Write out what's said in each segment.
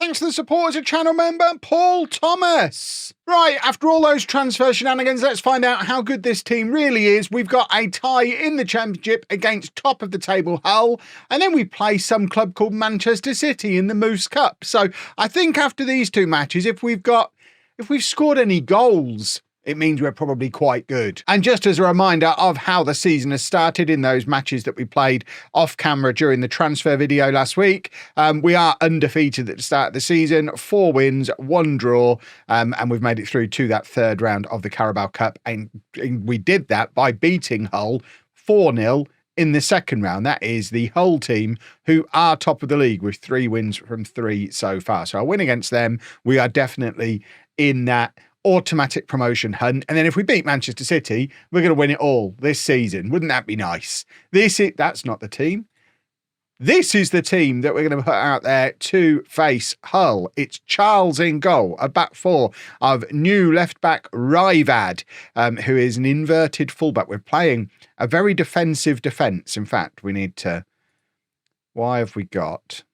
thanks to the support as a channel member, Paul Thomas. Right, after all those transfer shenanigans, let's find out how good this team really is. We've got a tie in the Championship against top of the table Hull, and then we play some club called Manchester City in the Moose Cup. So I think after these two matches, if we've scored any goals, it means we're probably quite good. And just as a reminder of how the season has started in those matches that we played off camera during the transfer video last week, we are undefeated at the start of the season, 4 wins, 1 draw, and we've made it through to that third round of the Carabao Cup. And we did that by beating Hull 4-0 in the second round. That is the Hull team, who are top of the league with 3 wins from 3 so far. So a win against them, we are definitely in that automatic promotion hunt. And then if we beat Manchester City, we're going to win it all this season. Wouldn't that be nice? That's not the team. This is the team that we're going to put out there to face Hull. It's Charles in goal, a back four of new left-back Rivad, who is an inverted fullback. We're playing a very defensive defence. In fact, we need to... Why have we got...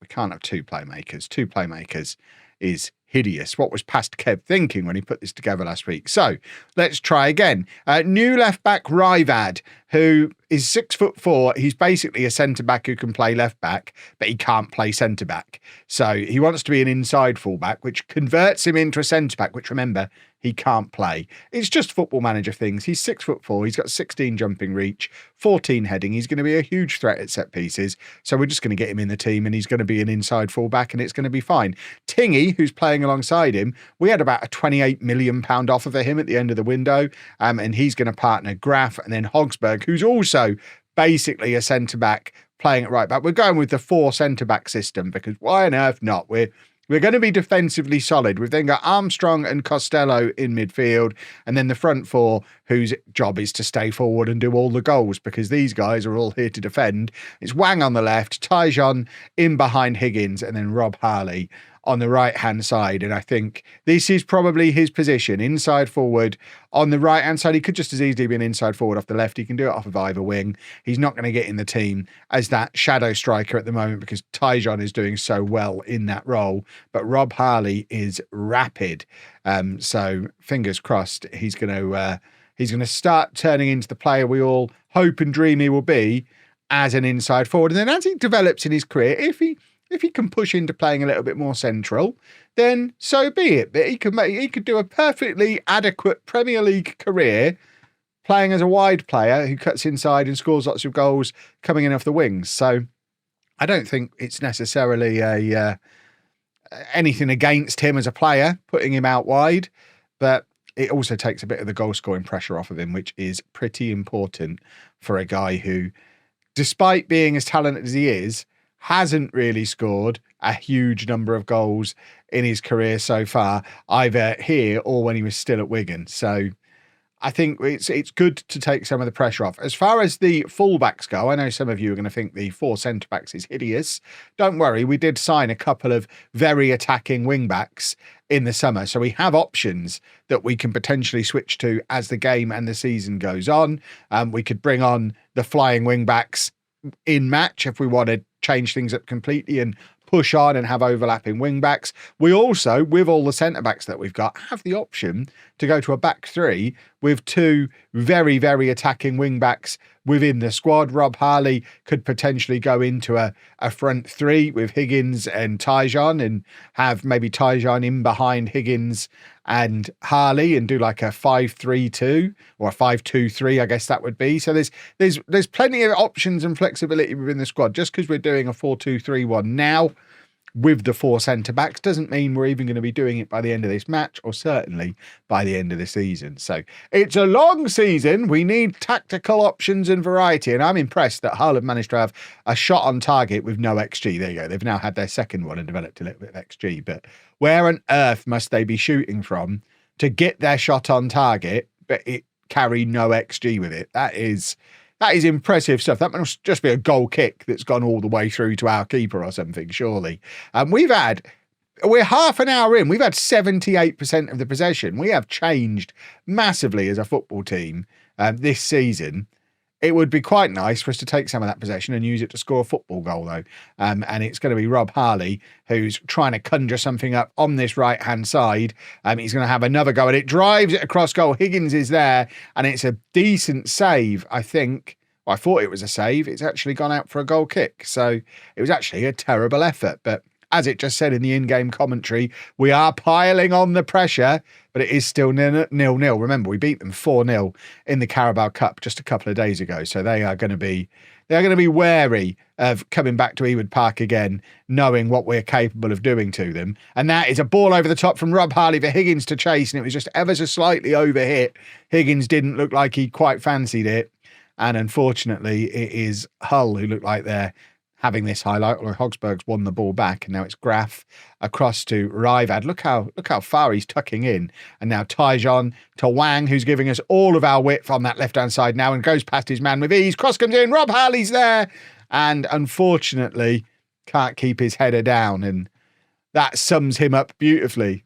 We can't have 2 playmakers. 2 playmakers is hideous. What was past Kev thinking when he put this together last week? So let's try again. New left back Rivad, who is 6'4". He's basically a centre back who can play left back, but he can't play centre back. So he wants to be an inside fullback, which converts him into a centre back, which, remember, he can't play. It's just Football Manager things. He's 6'4". He's got 16 jumping reach, 14 heading. He's going to be a huge threat at set pieces. So we're just going to get him in the team, and he's going to be an inside fullback, and it's going to be fine. Tingy, who's playing alongside him, we had about a £28 million offer for him at the end of the window, and he's going to partner Graf, and then Hogsberg, who's also basically a centre-back playing at right back. We're going with the 4 centre-back system because why on earth not? We're going to be defensively solid. We've then got Armstrong and Costello in midfield, and then the front 4, whose job is to stay forward and do all the goals because these guys are all here to defend. It's Wang on the left, Tyjon in behind Higgins, and then Rob Harley on the right-hand side. And I think this is probably his position, inside forward. On the right-hand side, he could just as easily be an inside forward off the left. He can do it off of either wing. He's not going to get in the team as that shadow striker at the moment because Tyjon is doing so well in that role. But Rob Harley is rapid. So fingers crossed he's going to start turning into the player we all hope and dream he will be as an inside forward. And then as he develops in his career, if he can push into playing a little bit more central, then so be it. But he could do a perfectly adequate Premier League career playing as a wide player who cuts inside and scores lots of goals coming in off the wings. So I don't think it's necessarily anything against him as a player, putting him out wide, but it also takes a bit of the goal scoring pressure off of him, which is pretty important for a guy who, despite being as talented as he is, hasn't really scored a huge number of goals in his career so far, either here or when he was still at Wigan. So I think it's good to take some of the pressure off. As far as the fullbacks go, I know some of you are going to think the 4 centre-backs is hideous. Don't worry, we did sign a couple of very attacking wing-backs in the summer. So we have options that we can potentially switch to as the game and the season goes on. We could bring on the flying wing-backs in match if we want to change things up completely and push on and have overlapping wing backs. We also, with all the centre backs that we've got, have the option to go to a back 3 with 2 very, very attacking wing backs within the squad. Rob Harley could potentially go into a front 3 with Higgins and Tyjon, and have maybe Tyjon in behind Higgins and Harley and do like a 5-3-2 or a 5-2-3, I guess that would be. So there's plenty of options and flexibility within the squad. Just because we're doing a 4-2-3-1 now with the 4 centre-backs doesn't mean we're even going to be doing it by the end of this match, or certainly by the end of the season. So it's a long season. We need tactical options and variety, and I'm impressed that Hull have managed to have a shot on target with no XG. There you go. They've now had their second one and developed a little bit of XG, but where on earth must they be shooting from to get their shot on target, but it carry no XG with it? That is impressive stuff. That must just be a goal kick that's gone all the way through to our keeper or something, surely. We're half an hour in. We've had 78% of the possession. We have changed massively as a football team this season. It would be quite nice for us to take some of that possession and use it to score a football goal, though. And it's going to be Rob Harley who's trying to conjure something up on this right-hand side. He's going to have another go at it. Drives it across goal. Higgins is there, and it's a decent save, I think. Well, I thought it was a save. It's actually gone out for a goal kick. So it was actually a terrible effort. But as it just said in the in-game commentary, we are piling on the pressure, but it is still 0-0. Remember, we beat them 4-0 in the Carabao Cup just a couple of days ago. So they are going to be wary of coming back to Ewood Park again, knowing what we're capable of doing to them. And that is a ball over the top from Rob Harley for Higgins to chase, and it was just ever so slightly overhit. Higgins didn't look like he quite fancied it. And unfortunately, it is Hull who look like they're having this highlight, or Hogsburg's won the ball back, and now it's Graf across to Rivad. Look how far he's tucking in. And now Tyjon to Wang, who's giving us all of our width on that left-hand side now and goes past his man with ease. Cross comes in, Rob Harley's there, and unfortunately can't keep his header down, and that sums him up beautifully.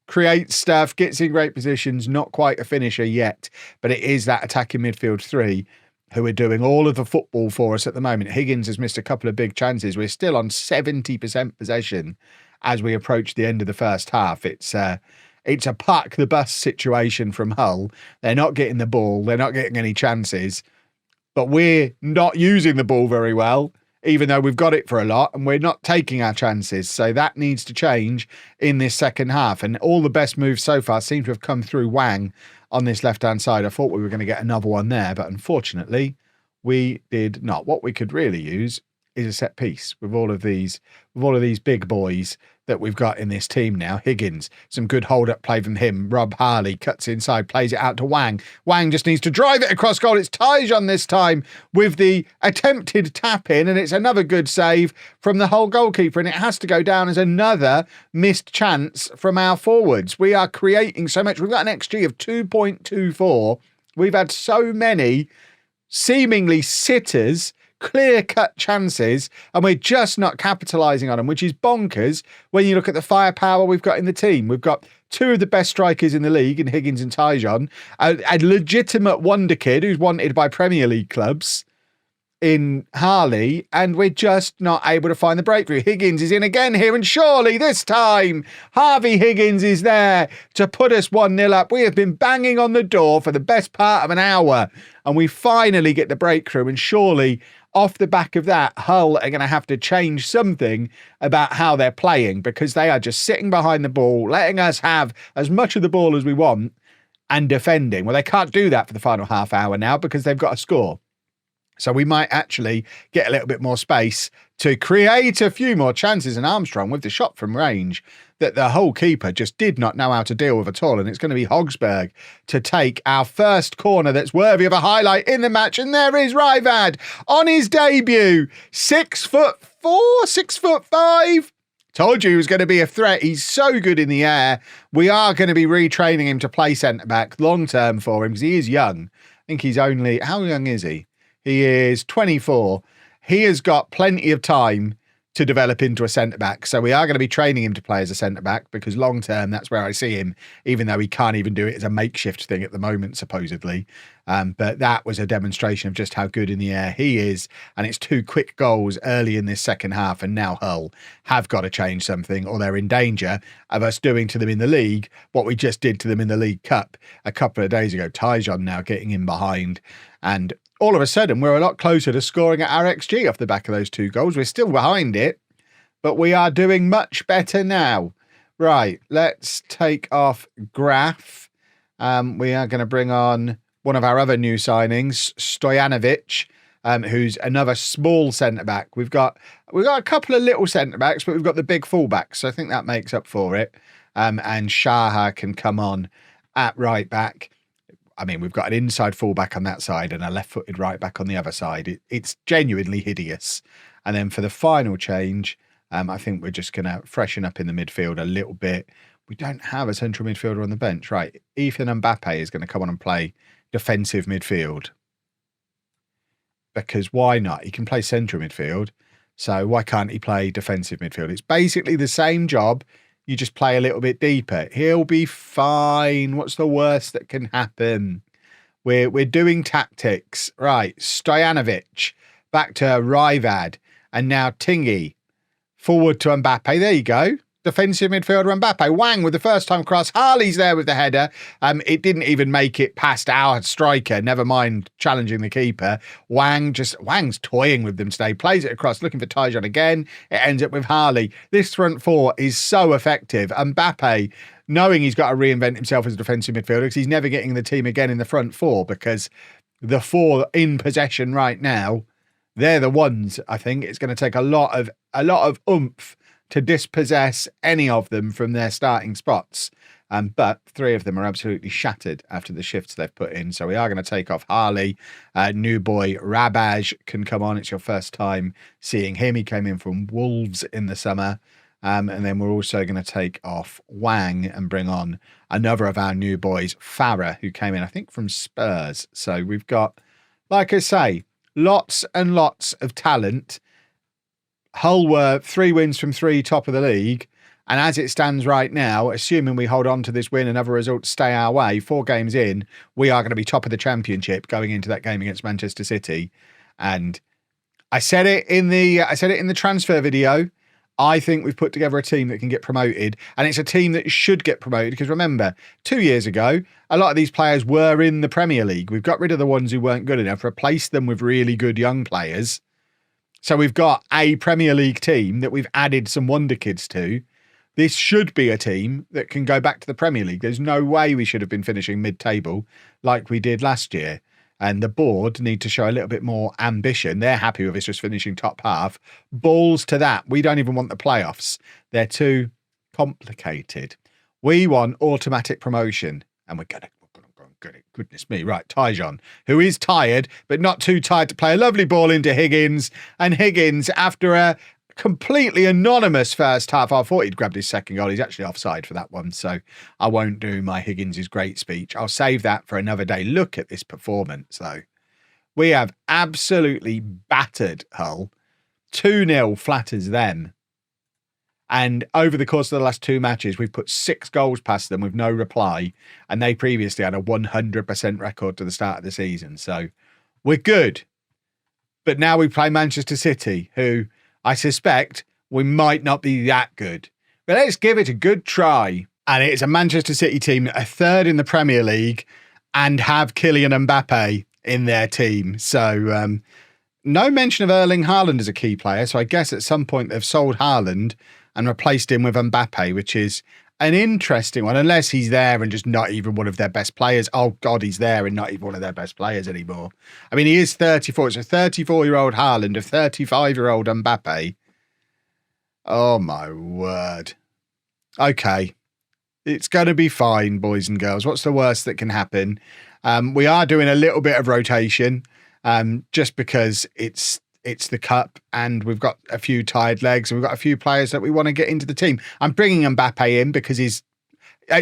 Creates stuff, gets in great positions, not quite a finisher yet, but it is that attacking midfield three who are doing all of the football for us at the moment. Higgins has missed a couple of big chances. We're still on 70% possession as we approach the end of the first half. It's a park the bus situation from Hull. They're not getting the ball. They're not getting any chances. But we're not using the ball very well, even though we've got it for a lot, and we're not taking our chances. So that needs to change in this second half. And all the best moves so far seem to have come through Wang on this left-hand side. I thought we were going to get another one there, but unfortunately we did not. What we could really use is a set piece with all of these big boys that we've got in this team now. Higgins, some good hold-up play from him. Rob Harley cuts inside, plays it out to Wang. Wang just needs to drive it across goal. It's Tyjon this time with the attempted tap-in, and it's another good save from the Hull goalkeeper, and it has to go down as another missed chance from our forwards. We are creating so much. We've got an XG of 2.24. We've had so many seemingly sitters, clear-cut chances, and we're just not capitalising on them, which is bonkers when you look at the firepower we've got in the team. We've got two of the best strikers in the league in Higgins and Tyjon, a legitimate wonder kid who's wanted by Premier League clubs in Harley, and we're just not able to find the breakthrough. Higgins is in again here, and surely this time Harvey Higgins is there to put us 1-0 up. We have been banging on the door for the best part of an hour, and we finally get the breakthrough, and surely off the back of that, Hull are going to have to change something about how they're playing, because they are just sitting behind the ball, letting us have as much of the ball as we want and defending. Well, they can't do that for the final half hour now because they've got to score. So we might actually get a little bit more space to create a few more chances. And Armstrong with the shot from range that the Hull keeper just did not know how to deal with at all. And it's going to be Hogsburg to take our first corner that's worthy of a highlight in the match. And there is Rivad on his debut. 6'4", 6'5". Told you he was going to be a threat. He's so good in the air. We are going to be retraining him to play centre-back long-term for him because he is young. I think he's only... How young is he? He is 24. He has got plenty of time to develop into a centre-back. So we are going to be training him to play as a centre-back because long-term, that's where I see him, even though he can't even do it as a makeshift thing at the moment, supposedly. But that was a demonstration of just how good in the air he is. And it's two quick goals early in this second half. And now Hull have got to change something, or they're in danger of us doing to them in the league what we just did to them in the League Cup a couple of days ago. Tyjon now getting in behind, and all of a sudden, we're a lot closer to scoring at our XG off the back of those two goals. We're still behind it, but we are doing much better now. Right, let's take off Graf. We are going to bring on one of our other new signings, Stojanovic, who's another small centre-back. We've got a couple of little centre-backs, but we've got the big full-backs, so I think that makes up for it. And Shaha can come on at right-back. I mean, we've got an inside fullback on that side and a left-footed right-back on the other side. It's genuinely hideous. And then for the final change, I think we're just going to freshen up in the midfield a little bit. We don't have a central midfielder on the bench. Right, Ethan Mbappe is going to come on and play defensive midfield. Because why not? He can play central midfield. So why can't he play defensive midfield? It's basically the same job. You just play a little bit deeper. He'll be fine. What's the worst that can happen? We're doing tactics. Right, Stojanovic, back to Rivad, and now Tingy. Forward to Mbappe. There you go. Defensive midfielder Mbappe. Wang with the first time cross. Harley's there with the header. It didn't even make it past our striker. Never mind challenging the keeper. Wang's toying with them today. Plays it across, looking for Tyjon again. It ends up with Harley. This front four is so effective. Mbappe, knowing he's got to reinvent himself as a defensive midfielder, because he's never getting the team again in the front four, because the four in possession right now, they're the ones. I think it's going to take a lot of oomph to dispossess any of them from their starting spots. But three of them are absolutely shattered after the shifts they've put in. So we are going to take off Harley. New boy Rabaj can come on. It's your first time seeing him. He came in from Wolves in the summer. And then we're also going to take off Wang and bring on another of our new boys, Farah, who came in, I think, from Spurs. So we've got, like I say, lots and lots of talent. Hull were 3 wins from 3, top of the league. And as it stands right now, assuming we hold on to this win and other results stay our way, 4 games in, we are going to be top of the championship going into that game against Manchester City. And I said it in the transfer video. I think we've put together a team that can get promoted, and it's a team that should get promoted, because remember, 2 years ago, a lot of these players were in the Premier League. We've got rid of the ones who weren't good enough, replaced them with really good young players. So we've got a Premier League team that we've added some wonder kids to. This should be a team that can go back to the Premier League. There's no way we should have been finishing mid-table like we did last year. And the board need to show a little bit more ambition. They're happy with us just finishing top half. Balls to that. We don't even want the playoffs. They're too complicated. We want automatic promotion. And we're going to get it. Goodness me. Right, Tyjon, who is tired, but not too tired to play a lovely ball into Higgins. And Higgins, after a completely anonymous first half, I thought he'd grabbed his second goal. He's actually offside for that one, so I won't do my Higgins' great speech. I'll save that for another day. Look at this performance, though. We have absolutely battered Hull. 2-0 flatters them. And over the course of the last 2 matches, we've put 6 goals past them with no reply. And they previously had a 100% record to the start of the season. So we're good. But now we play Manchester City, who I suspect we might not be that good. But let's give it a good try. And it's a Manchester City team, a third in the Premier League, and have Kylian Mbappe in their team. So no mention of Erling Haaland as a key player. So I guess at some point they've sold Haaland and replaced him with Mbappe, which is an interesting one, unless he's there and just not even one of their best players. Oh, God, he's there and not even one of their best players anymore. I mean, he is 34. It's a 34-year-old Haaland, a 35-year-old Mbappe. Oh, my word. Okay. It's going to be fine, boys and girls. What's the worst that can happen? We are doing a little bit of rotation just because it's the cup and we've got a few tired legs and we've got a few players that we want to get into the team. I'm bringing Mbappe in because it's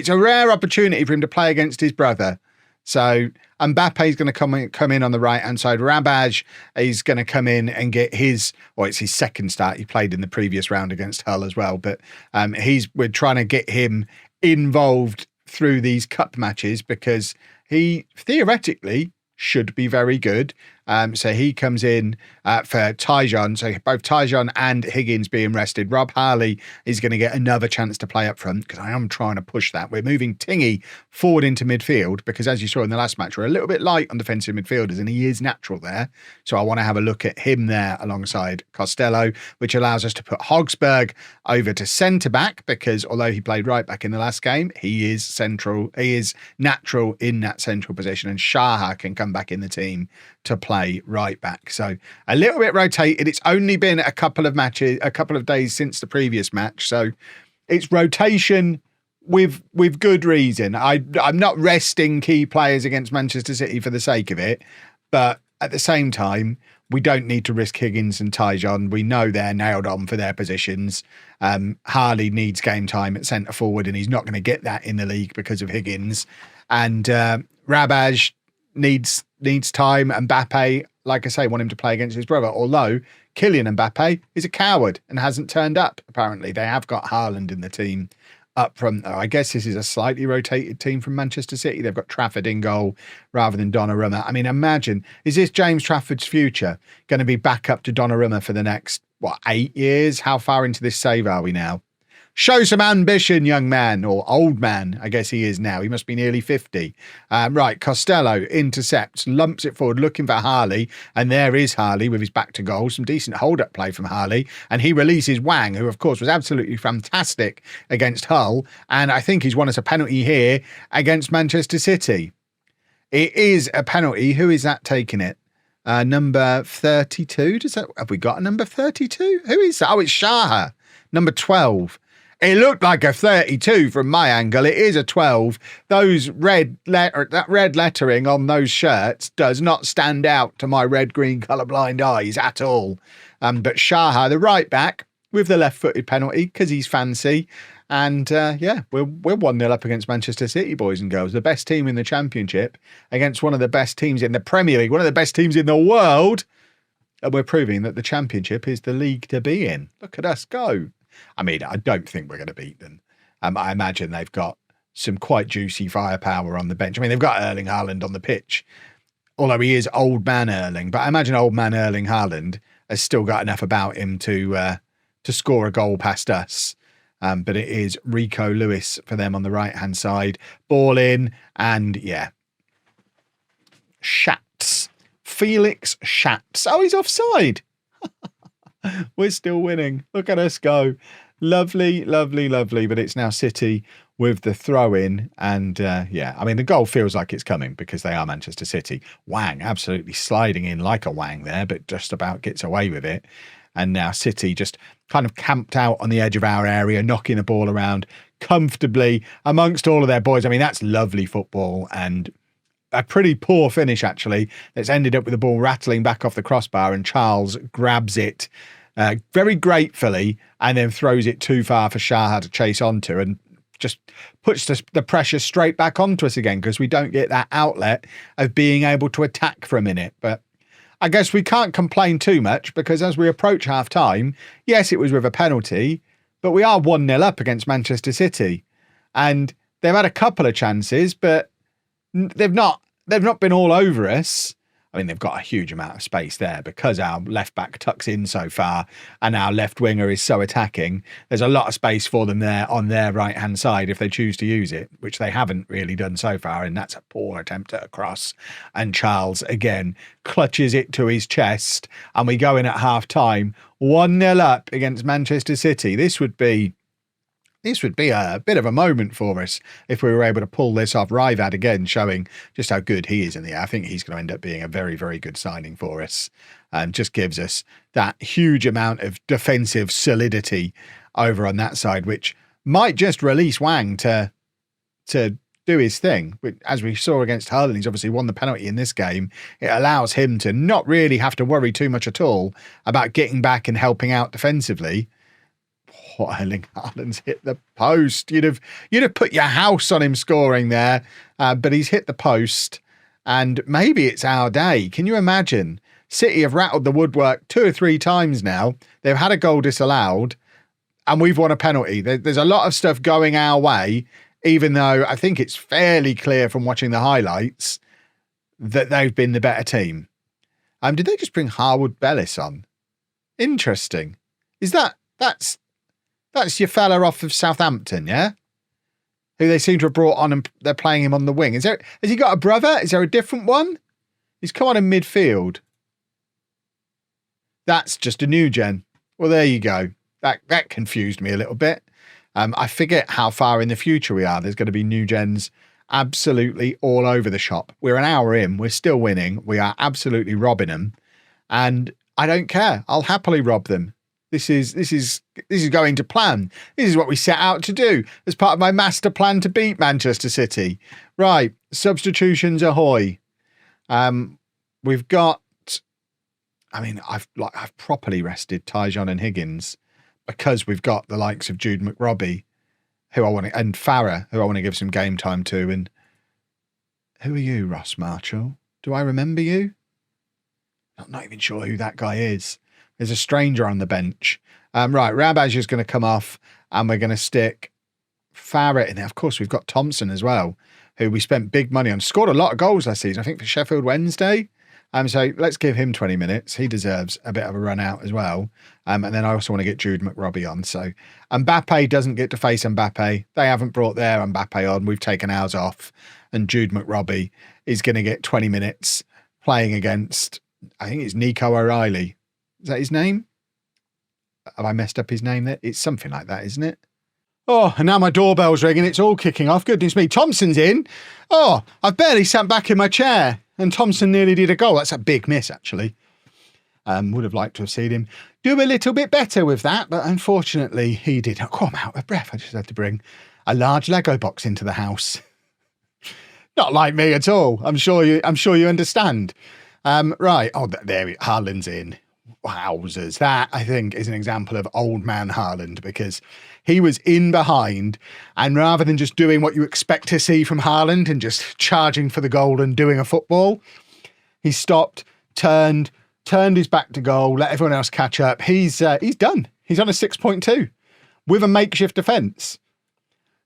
a rare opportunity for him to play against his brother. So Mbappe is going to come in on the right-hand side. Rabaj is going to come in and get it's his second start. He played in the previous round against Hull as well, but we're trying to get him involved through these cup matches because he theoretically should be very good. So he comes in for Tyjon. So both Tyjon and Higgins being rested. Rob Harley is going to get another chance to play up front because I am trying to push that. We're moving Tingy forward into midfield because, as you saw in the last match, we're a little bit light on defensive midfielders and he is natural there. So I want to have a look at him there alongside Costello, which allows us to put Hogsberg over to centre-back because although he played right-back in the last game, he is central. He is natural in that central position, and Shaha can come back in the team to play right back. So a little bit rotated. It's only been a couple of days since the previous match. So it's rotation with good reason. I'm not resting key players against Manchester City for the sake of it. But at the same time, we don't need to risk Higgins and Tyjon. We know they're nailed on for their positions. Harley needs game time at centre forward and he's not going to get that in the league because of Higgins. And Rabaj needs time. Mbappe, like I say, want him to play against his brother, although Kylian Mbappe is a coward and hasn't turned up, apparently. They have got Haaland in the team up from, I guess this is a slightly rotated team from Manchester City. They've got Trafford in goal rather than Donnarumma. I mean, imagine, is this James Trafford's future going to be back up to Donnarumma for the next, 8 years? How far into this save are we now? Show some ambition, young man, or old man, I guess he is now. He must be nearly 50. Right, Costello intercepts, lumps it forward, looking for Harley, and there is Harley with his back to goal. Some decent hold-up play from Harley, and he releases Wang, who, of course, was absolutely fantastic against Hull, and I think he's won us a penalty here against Manchester City. It is a penalty. Who is that taking it? Number 32? Have we got a number 32? Who is that? Oh, it's Shaha, number 12. It looked like a 32 from my angle. It is a 12. That red lettering on those shirts does not stand out to my red-green colourblind eyes at all. But Shaha, the right back, with the left-footed penalty because he's fancy. And we're 1-0 up against Manchester City, boys and girls. The best team in the Championship against one of the best teams in the Premier League, one of the best teams in the world. And we're proving that the Championship is the league to be in. Look at us go. I mean, I don't think we're going to beat them. I imagine they've got some quite juicy firepower on the bench. I mean, they've got Erling Haaland on the pitch, although he is old man Erling. But I imagine old man Erling Haaland has still got enough about him to score a goal past us. But it is Rico Lewis for them on the right-hand side. Ball in, and Schatz. Felix Schatz. Oh, he's offside. We're still winning. Look at us go. Lovely, lovely, lovely. But it's now City with the throw in. And I mean, the goal feels like it's coming because they are Manchester City. Wang absolutely sliding in like a Wang there, but just about gets away with it. And now City just kind of camped out on the edge of our area, knocking the ball around comfortably amongst all of their boys. I mean, that's lovely football and a pretty poor finish, actually. That's ended up with the ball rattling back off the crossbar and Charles grabs it very gratefully and then throws it too far for Shaha to chase onto and just puts the pressure straight back onto us again because we don't get that outlet of being able to attack for a minute. But I guess we can't complain too much because as we approach half-time, yes, it was with a penalty, but we are 1-0 up against Manchester City. And they've had a couple of chances, but they've not been all over us. I mean, they've got a huge amount of space there because our left back tucks in so far and our left winger is so attacking. There's a lot of space for them there on their right-hand side if they choose to use it, which they haven't really done so far. And that's a poor attempt at a cross. And Charles, again, clutches it to his chest. And we go in at half-time, 1-0 up against Manchester City. This would be a bit of a moment for us if we were able to pull this off. Rivad again showing just how good he is in the air. I think he's going to end up being a very, very good signing for us and just gives us that huge amount of defensive solidity over on that side, which might just release Wang to do his thing. As we saw against Hull, and he's obviously won the penalty in this game, it allows him to not really have to worry too much at all about getting back and helping out defensively. Erling Haaland's hit the post. You'd have put your house on him scoring there, but he's hit the post, and maybe it's our day. Can you imagine? City have rattled the woodwork 2 or 3 times now. They've had a goal disallowed, and we've won a penalty. There's a lot of stuff going our way, even though I think it's fairly clear from watching the highlights that they've been the better team. Did they just bring Harwood Bellis on? Interesting. That's your fella off of Southampton, yeah? Who they seem to have brought on and they're playing him on the wing. Has he got a brother? Is there a different one? He's come on in midfield. That's just a new gen. Well, there you go. That confused me a little bit. I forget how far in the future we are. There's going to be new gens absolutely all over the shop. We're an hour in. We're still winning. We are absolutely robbing them. And I don't care. I'll happily rob them. This is going to plan. This is what we set out to do as part of my master plan to beat Manchester City. Right, substitutions ahoy. We've got. I mean, I've properly rested Tyjon and Higgins because we've got the likes of Jude McRobbie, and Farah, who I want to give some game time to. And who are you, Ross Marshall? Do I remember you? I'm not even sure who that guy is. There's a stranger on the bench. Right, Rabaj is going to come off and we're going to stick Farrett in there. Of course, we've got Thompson as well, who we spent big money on. Scored a lot of goals last season, I think, for Sheffield Wednesday. So let's give him 20 minutes. He deserves a bit of a run out as well. And then I also want to get Jude McRobbie on. So Mbappe doesn't get to face Mbappe. They haven't brought their Mbappe on. We've taken ours off. And Jude McRobbie is going to get 20 minutes playing against, I think it's Nico O'Reilly. Is that his name? Have I messed up his name there? It's something like that, isn't it? Oh, and now my doorbell's ringing. It's all kicking off. Goodness me. Thompson's in. Oh, I've barely sat back in my chair. And Thompson nearly did a goal. That's a big miss, actually. Would have liked to have seen him do a little bit better with that, but unfortunately he did. Oh, I'm out of breath. I just had to bring a large Lego box into the house. Not like me at all. I'm sure you understand. Right. Oh, there Haaland's in. Wowzers. That, I think, is an example of old man Haaland, because he was in behind, and rather than just doing what you expect to see from Haaland and just charging for the goal and doing a football, he stopped, turned his back to goal, let everyone else catch up. He's done. He's on a 6.2 with a makeshift defence.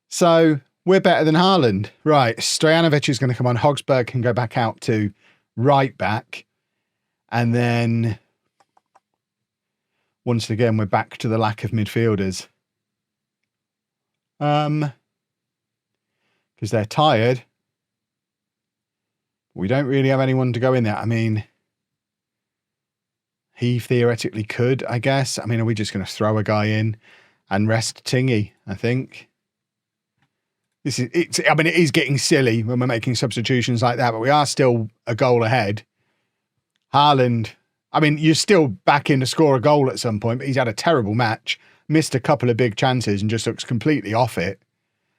So we're better than Haaland. Right, Stojanovic is going to come on. Hogsberg can go back out to right back. And then once again, we're back to the lack of midfielders. Because they're tired. We don't really have anyone to go in there. I mean, he theoretically could, I guess. I mean, are we just going to throw a guy in and rest Tingy, I think? It is getting silly when we're making substitutions like that, but we are still a goal ahead. Haaland, I mean, you're still back in to score a goal at some point, but he's had a terrible match, missed a couple of big chances and just looks completely off it.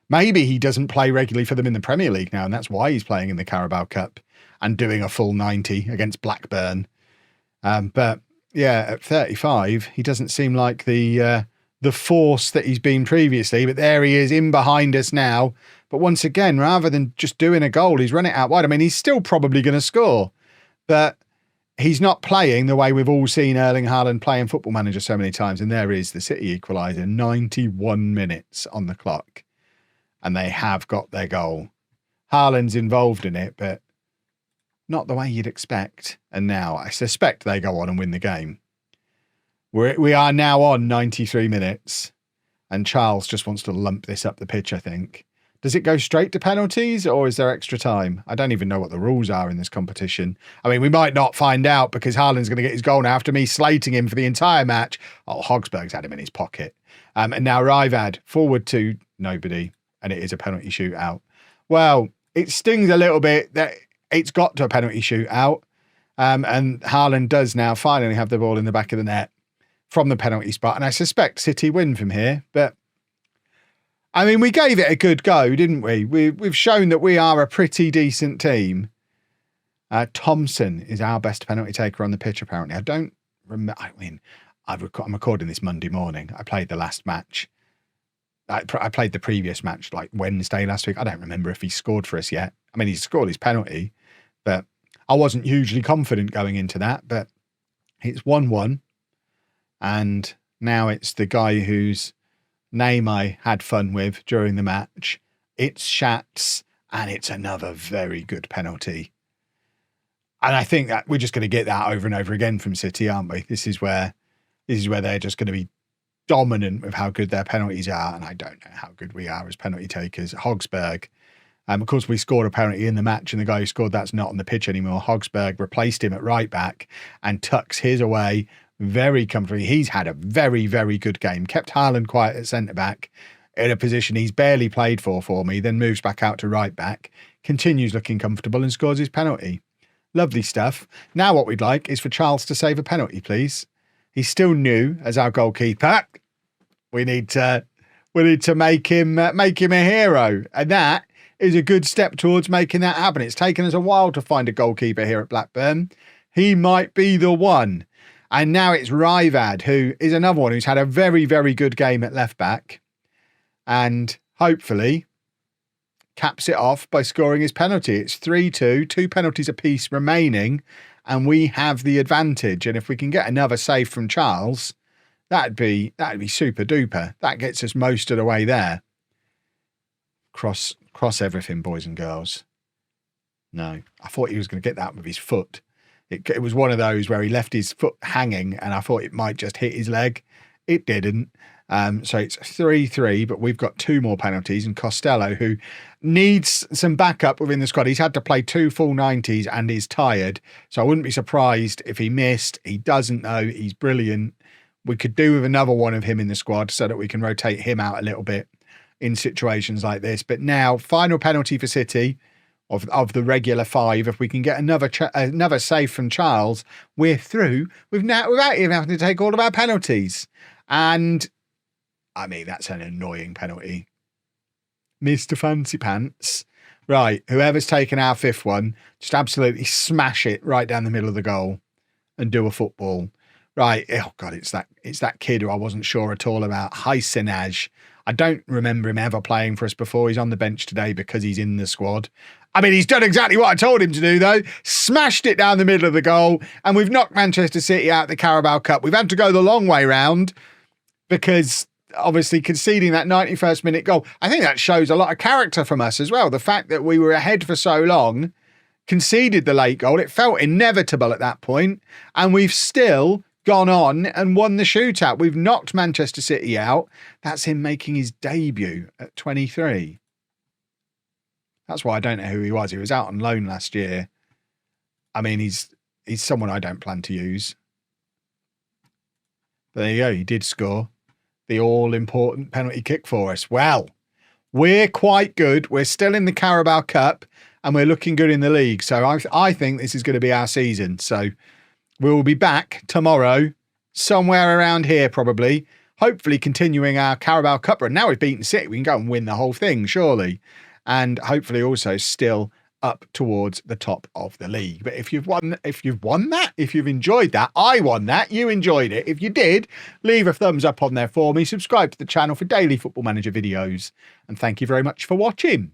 Maybe he doesn't play regularly for them in the Premier League now, and that's why he's playing in the Carabao Cup and doing a full 90 against Blackburn. But yeah, at 35, he doesn't seem like the force that he's been previously, but there he is in behind us now. But once again, rather than just doing a goal, he's run it out wide. I mean, he's still probably going to score, but he's not playing the way we've all seen Erling Haaland play in Football Manager so many times. And there is the City equaliser, 91 minutes on the clock. And they have got their goal. Haaland's involved in it, but not the way you'd expect. And now I suspect they go on and win the game. We are now on 93 minutes. And Charles just wants to lump this up the pitch, I think. Does it go straight to penalties, or is there extra time? I don't even know what the rules are in this competition. I mean, we might not find out because Haaland's going to get his goal now after me slating him for the entire match. Oh, Hogsberg's had him in his pocket. And now Rivad forward to nobody, and it is a penalty shootout. Well, it stings a little bit that it's got to a penalty shootout. And Haaland does now finally have the ball in the back of the net from the penalty spot. And I suspect City win from here, but I mean, we gave it a good go, didn't we? We've shown that we are a pretty decent team. Thompson is our best penalty taker on the pitch, apparently. I don't remember. I mean, I'm recording this Monday morning. I played the last match. I played the previous match like Wednesday last week. I don't remember if he scored for us yet. I mean, he scored his penalty, but I wasn't hugely confident going into that. But it's 1-1. And now it's the guy whose name I had fun with during the match. It's Schatz, and it's another very good penalty. And I think that we're just going to get that over and over again from City, aren't we? This is where they're just going to be dominant with how good their penalties are, and I don't know how good we are as penalty takers. Hogsberg, of course, we scored a penalty in the match, and the guy who scored that's not on the pitch anymore. Hogsberg replaced him at right back and tucks his away very comfortably. He's had a very, very good game. Kept Haaland quiet at centre-back in a position he's barely played for me, then moves back out to right-back, continues looking comfortable and scores his penalty. Lovely stuff. Now what we'd like is for Charles to save a penalty, please. He's still new as our goalkeeper. We need to make him a hero. And that is a good step towards making that happen. It's taken us a while to find a goalkeeper here at Blackburn. He might be the one. And now it's Rivad, who is another one who's had a very, very good game at left back. And hopefully caps it off by scoring his penalty. It's 3-2, 2 penalties apiece remaining, and we have the advantage. And if we can get another save from Charles, that'd be super duper. That gets us most of the way there. Cross everything, boys and girls. No, I thought he was going to get that with his foot. It was one of those where he left his foot hanging and I thought it might just hit his leg. It didn't. So it's 3-3, but we've got 2 more penalties, and Costello, who needs some backup within the squad. He's had to play 2 full 90s and is tired. So I wouldn't be surprised if he missed. He doesn't know. He's brilliant. We could do with another one of him in the squad so that we can rotate him out a little bit in situations like this. But now, final penalty for City of the regular 5. If we can get another save from Charles, we're through without even having to take all of our penalties. And I mean, that's an annoying penalty. Mr. Fancy Pants. Right, whoever's taken our 5th one, just absolutely smash it right down the middle of the goal and do a football. Right, oh God, it's that kid who I wasn't sure at all about, Heisenaj. I don't remember him ever playing for us before. He's on the bench today because he's in the squad. I mean, he's done exactly what I told him to do, though. Smashed it down the middle of the goal, and we've knocked Manchester City out of the Carabao Cup. We've had to go the long way round because obviously conceding that 91st minute goal, I think that shows a lot of character from us as well. The fact that we were ahead for so long, conceded the late goal. It felt inevitable at that point, and we've still gone on and won the shootout. We've knocked Manchester City out. That's him making his debut at 23. That's why I don't know who he was. He was out on loan last year. I mean, he's someone I don't plan to use. But there you go. He did score the all-important penalty kick for us. Well, we're quite good. We're still in the Carabao Cup and we're looking good in the league. So I think this is going to be our season. So we'll be back tomorrow, somewhere around here probably, hopefully continuing our Carabao Cup run. Now we've beaten City, we can go and win the whole thing, surely. And hopefully also still up towards the top of the league. But if you've won that, if you've enjoyed that, I won that, you enjoyed it. If you did, leave a thumbs up on there for me, subscribe to the channel for daily Football Manager videos, and thank you very much for watching.